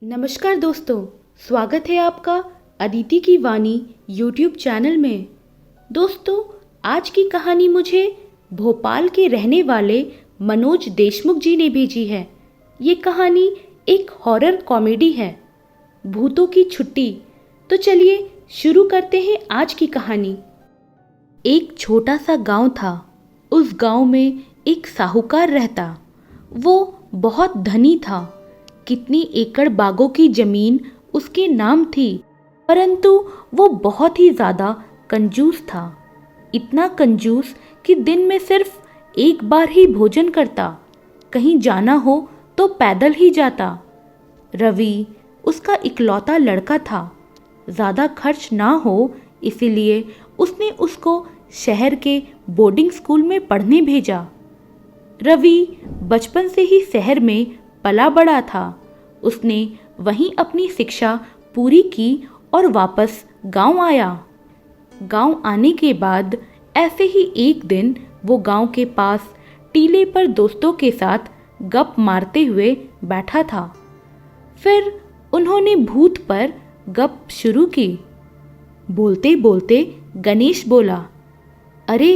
नमस्कार दोस्तों, स्वागत है आपका अदिति की वाणी यूट्यूब चैनल में। दोस्तों, आज की कहानी मुझे भोपाल के रहने वाले मनोज देशमुख जी ने भेजी है। ये कहानी एक हॉरर कॉमेडी है, भूतों की छुट्टी। तो चलिए शुरू करते हैं आज की कहानी। एक छोटा सा गांव था। उस गांव में एक साहूकार रहता। वो बहुत धनी था। कितनी एकड़ बागों की जमीन उसके नाम थी, परंतु वो बहुत ही ज़्यादा कंजूस था। इतना कंजूस कि दिन में सिर्फ एक बार ही भोजन करता। कहीं जाना हो तो पैदल ही जाता। रवि उसका इकलौता लड़का था। ज़्यादा खर्च ना हो इसीलिए उसने उसको शहर के बोर्डिंग स्कूल में पढ़ने भेजा। रवि बचपन से ही शहर में पला बड़ा था। उसने वहीं अपनी शिक्षा पूरी की और वापस गांव आया। गांव आने के बाद ऐसे ही एक दिन वो गांव के पास टीले पर दोस्तों के साथ गप मारते हुए बैठा था। फिर उन्होंने भूत पर गप शुरू की। बोलते बोलते गणेश बोला, अरे,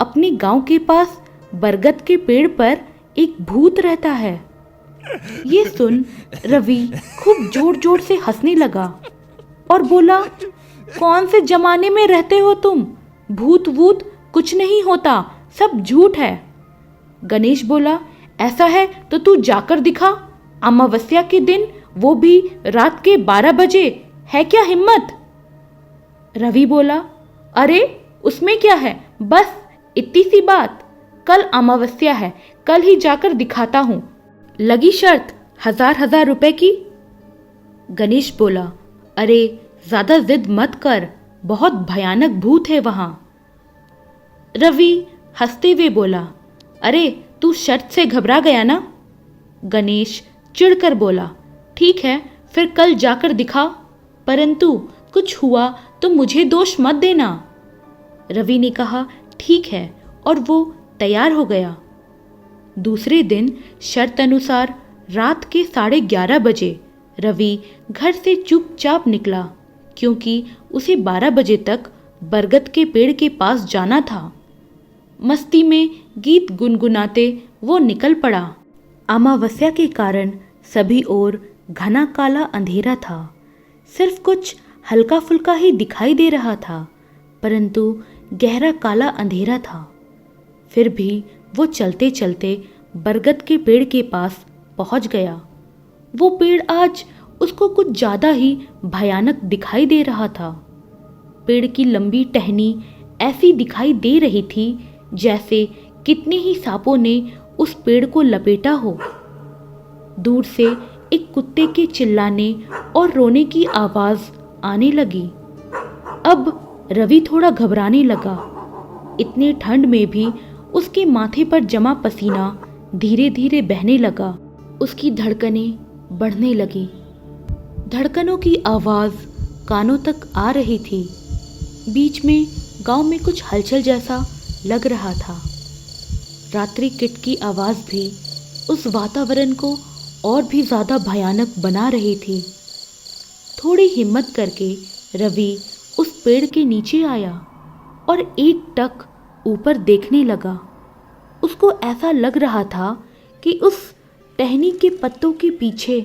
अपने गांव के पास बरगद के पेड़ पर एक भूत रहता है। ये सुन रवि खूब जोर जोर से हंसने लगा और बोला, कौन से जमाने में रहते हो तुम? भूत वूत कुछ नहीं होता, सब झूठ है। गणेश बोला, ऐसा है तो तू जाकर दिखा। अमावस्या के दिन, वो भी रात के 12 बजे, है क्या हिम्मत? रवि बोला, अरे उसमें क्या है, बस इतनी सी बात। कल अमावस्या है, कल ही जाकर दिखाता हूँ। लगी शर्त 1000 रुपए की। गणेश बोला, अरे ज्यादा जिद मत कर, बहुत भयानक भूत है वहां। रवि हंसते हुए बोला, अरे तू शर्त से घबरा गया ना? गणेश चिढ़कर बोला, ठीक है फिर कल जाकर दिखा, परंतु कुछ हुआ तो मुझे दोष मत देना। रवि ने कहा, ठीक है, और वो तैयार हो गया। दूसरे दिन शर्त अनुसार रात के 11:30 बजे रवि घर से चुपचाप निकला, क्योंकि उसे 12 बजे तक बरगद के पेड़ के पास जाना था। मस्ती में गीत गुनगुनाते वो निकल पड़ा। अमावस्या के कारण सभी ओर घना काला अंधेरा था। सिर्फ कुछ हल्का फुल्का ही दिखाई दे रहा था, परंतु गहरा काला अंधेरा था। फिर भी वो चलते चलते बरगद के पेड़ के पास पहुंच गया। वो पेड़ आज उसको कुछ ज़्यादा ही भयानक दिखाई दे रहा था। पेड़ की लंबी टहनी ऐसी दिखाई दे रही थी जैसे कितने ही सांपों ने उस पेड़ को लपेटा हो। दूर से एक कुत्ते के चिल्लाने और रोने की आवाज़ आने लगी। अब रवि थोड़ा घबराने लगा। इतने ठंड में भी उसके माथे पर जमा पसीना धीरे धीरे बहने लगा। उसकी धड़कनें बढ़ने लगी। धड़कनों की आवाज़ कानों तक आ रही थी। बीच में गांव में कुछ हलचल जैसा लग रहा था। रात्रि किट की आवाज़ भी उस वातावरण को और भी ज़्यादा भयानक बना रही थी। थोड़ी हिम्मत करके रवि उस पेड़ के नीचे आया और एक टक ऊपर देखने लगा। उसको ऐसा लग रहा था कि उस टहनी के पत्तों के पीछे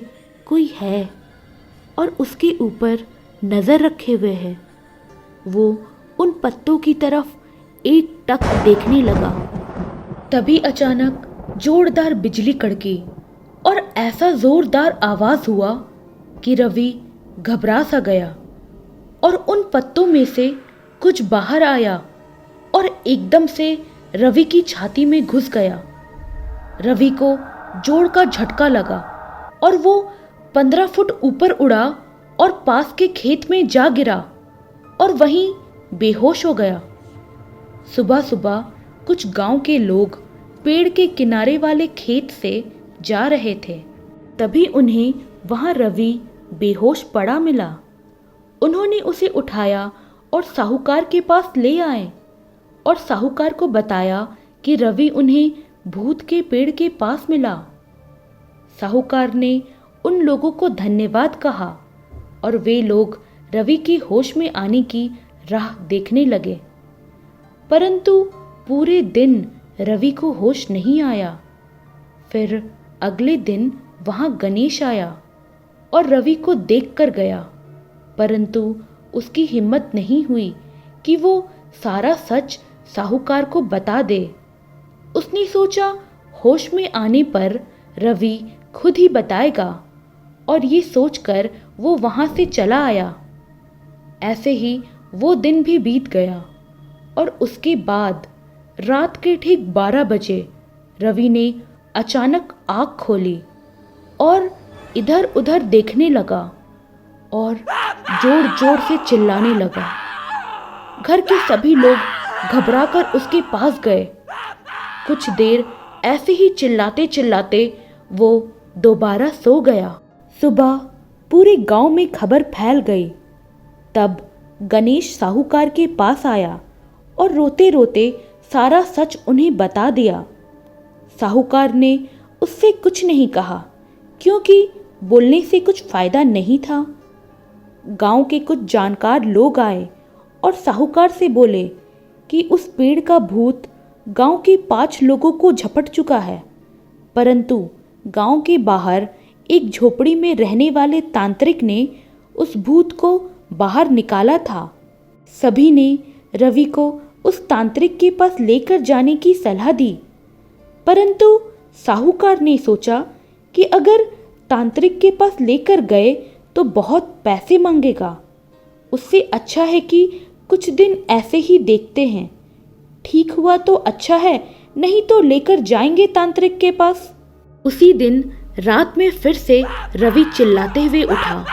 कोई है और उसके ऊपर नज़र रखे हुए है। वो उन पत्तों की तरफ एक टक देखने लगा। तभी अचानक जोरदार बिजली कड़की और ऐसा जोरदार आवाज़ हुआ कि रवि घबरा सा गया और उन पत्तों में से कुछ बाहर आया और एकदम से रवि की छाती में घुस गया। रवि को जोर का झटका लगा और वो 15 फुट ऊपर उड़ा और पास के खेत में जा गिरा और वहीं बेहोश हो गया। सुबह सुबह कुछ गांव के लोग पेड़ के किनारे वाले खेत से जा रहे थे। तभी उन्हें वहां रवि बेहोश पड़ा मिला। उन्होंने उसे उठाया और साहूकार के पास ले आए और साहूकार को बताया कि रवि उन्हें भूत के पेड़ के पास मिला। साहूकार ने उन लोगों को धन्यवाद कहा और वे लोग रवि के होश में आने की राह देखने लगे। परंतु पूरे दिन रवि को होश नहीं आया। फिर अगले दिन वहां गणेश आया और रवि को देखकर गया, परंतु उसकी हिम्मत नहीं हुई कि वो सारा सच साहूकार को बता दे। उसने सोचा होश में आने पर रवि खुद ही बताएगा, और ये सोचकर वो वहां से चला आया। ऐसे ही वो दिन भी बीत गया और उसके बाद रात के ठीक 12 बजे रवि ने अचानक आँख खोली और इधर उधर देखने लगा और जोर जोर से चिल्लाने लगा। घर के सभी लोग घबराकर उसके पास गए। कुछ देर ऐसे ही चिल्लाते चिल्लाते वो दोबारा सो गया। सुबह पूरे गांव में खबर फैल गई। तब गणेश साहूकार के पास आया और रोते रोते सारा सच उन्हें बता दिया। साहूकार ने उससे कुछ नहीं कहा, क्योंकि बोलने से कुछ फायदा नहीं था। गांव के कुछ जानकार लोग आए और साहूकार से बोले कि उस पेड़ का भूत गांव के 5 लोगों को झपट चुका है, परंतु गांव के बाहर एक झोपड़ी में रहने वाले तांत्रिक ने उस भूत को बाहर निकाला था। सभी ने रवि को उस तांत्रिक के पास लेकर जाने की सलाह दी, परंतु साहूकार ने सोचा कि अगर तांत्रिक के पास लेकर गए तो बहुत पैसे मांगेगा। उससे अच्छा है कि कुछ दिन ऐसे ही देखते हैं, ठीक हुआ तो अच्छा है, नहीं तो लेकर जाएंगे तांत्रिक के पास। उसी दिन रात में फिर से रवि चिल्लाते हुए उठा।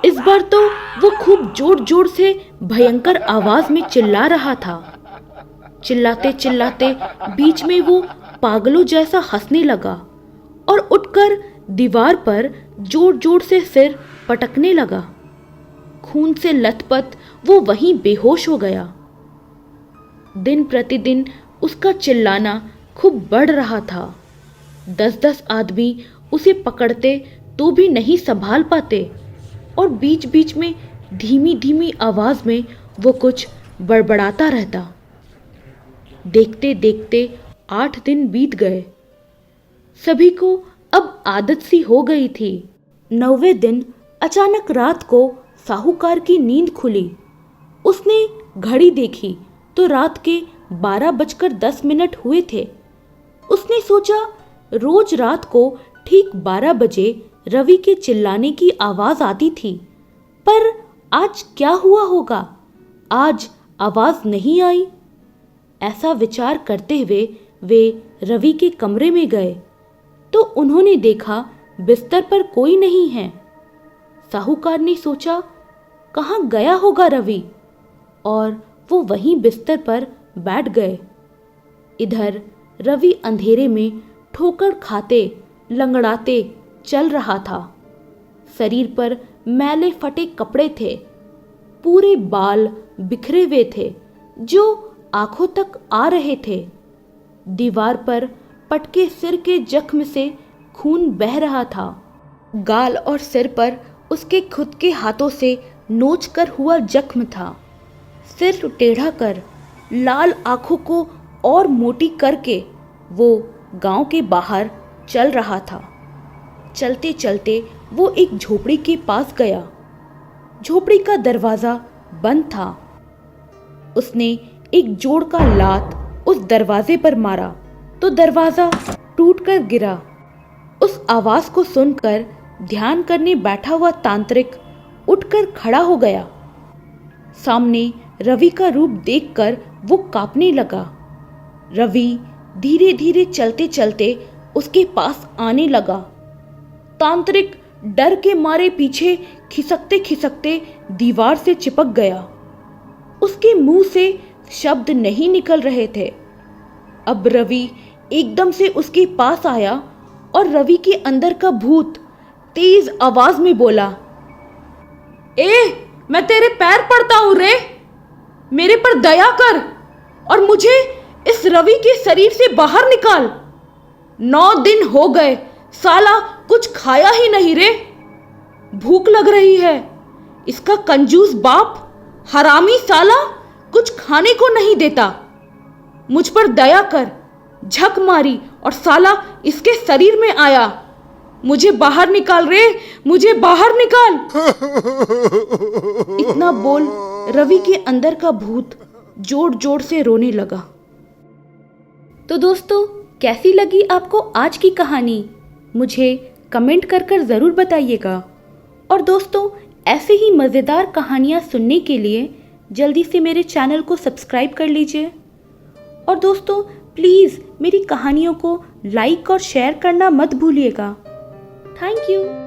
इस बार तो वो खूब जोर जोर से भयंकर आवाज में चिल्ला रहा था। चिल्लाते चिल्लाते बीच में वो पागलों जैसा हंसने लगा और उठकर दीवार पर जोर जोर से सिर पटकने लगा। खून से लथपथ वो वहीं बेहोश हो गया। दिन प्रतिदिन उसका चिल्लाना खूब बढ़ रहा था। 10-10 आदमी उसे पकड़ते तो भी नहीं संभाल पाते और बीच बीच में धीमी धीमी आवाज में वो कुछ बड़बड़ाता रहता। देखते देखते 8 दिन बीत गए। सभी को अब आदत सी हो गई थी। 9वें दिन अचानक रात को साहूकार की नींद खुली। उसने घड़ी देखी तो रात के 12:10 हुए थे। उसने सोचा रोज रात को ठीक 12 बजे रवि के चिल्लाने की आवाज आती थी, पर आज क्या हुआ होगा? आज आवाज नहीं आई। ऐसा विचार करते हुए वे रवि के कमरे में गए तो उन्होंने देखा बिस्तर पर कोई नहीं है। साहूकार ने सोचा कहाँ गया होगा रवि, और वो वहीं बिस्तर पर बैठ गए। इधर रवि अंधेरे में ठोकर खाते लंगड़ाते चल रहा था। शरीर पर मैले फटे कपड़े थे, पूरे बाल बिखरे हुए थे जो आंखों तक आ रहे थे। दीवार पर पटके सिर के जख्म से खून बह रहा था। गाल और सिर पर उसके खुद के हाथों से नोच कर हुआ जख्म था। सिर टेढ़ा कर लाल आंखों को और मोटी करके वो गांव के बाहर चल रहा था। चलते चलते वो एक झोपड़ी के पास गया। झोपड़ी का दरवाजा बंद था। उसने एक जोड़ का लात उस दरवाजे पर मारा तो दरवाजा टूटकर गिरा। उस आवाज को सुनकर ध्यान करने बैठा हुआ तांत्रिक उठकर खड़ा हो गया। सामने रवि का रूप देखकर वो कांपने लगा। रवि धीरे धीरे चलते चलते उसके पास आने लगा। तांत्रिक डर के मारे पीछे खिसकते खिसकते दीवार से चिपक गया। उसके मुंह से शब्द नहीं निकल रहे थे। अब रवि एकदम से उसके पास आया और रवि के अंदर का भूत तेज आवाज में बोला, मैं तेरे पैर पड़ता हूं रे, मेरे पर दया कर और मुझे इस रवि के शरीर से बाहर निकाल। 9 दिन हो गए, साला कुछ खाया ही नहीं रे। भूख लग रही है। इसका कंजूस बाप, हरामी साला, कुछ खाने को नहीं देता। मुझ पर दया कर। झक मारी और साला इसके शरीर में आया। मुझे बाहर निकाल रे, मुझे बाहर निकाल। इतना बोल रवि के अंदर का भूत जोर जोर से रोने लगा। तो दोस्तों, कैसी लगी आपको आज की कहानी? मुझे कमेंट कर ज़रूर बताइएगा। और दोस्तों, ऐसे ही मज़ेदार कहानियाँ सुनने के लिए जल्दी से मेरे चैनल को सब्सक्राइब कर लीजिए। और दोस्तों, प्लीज़ मेरी कहानियों को लाइक और शेयर करना मत भूलिएगा। Thank you.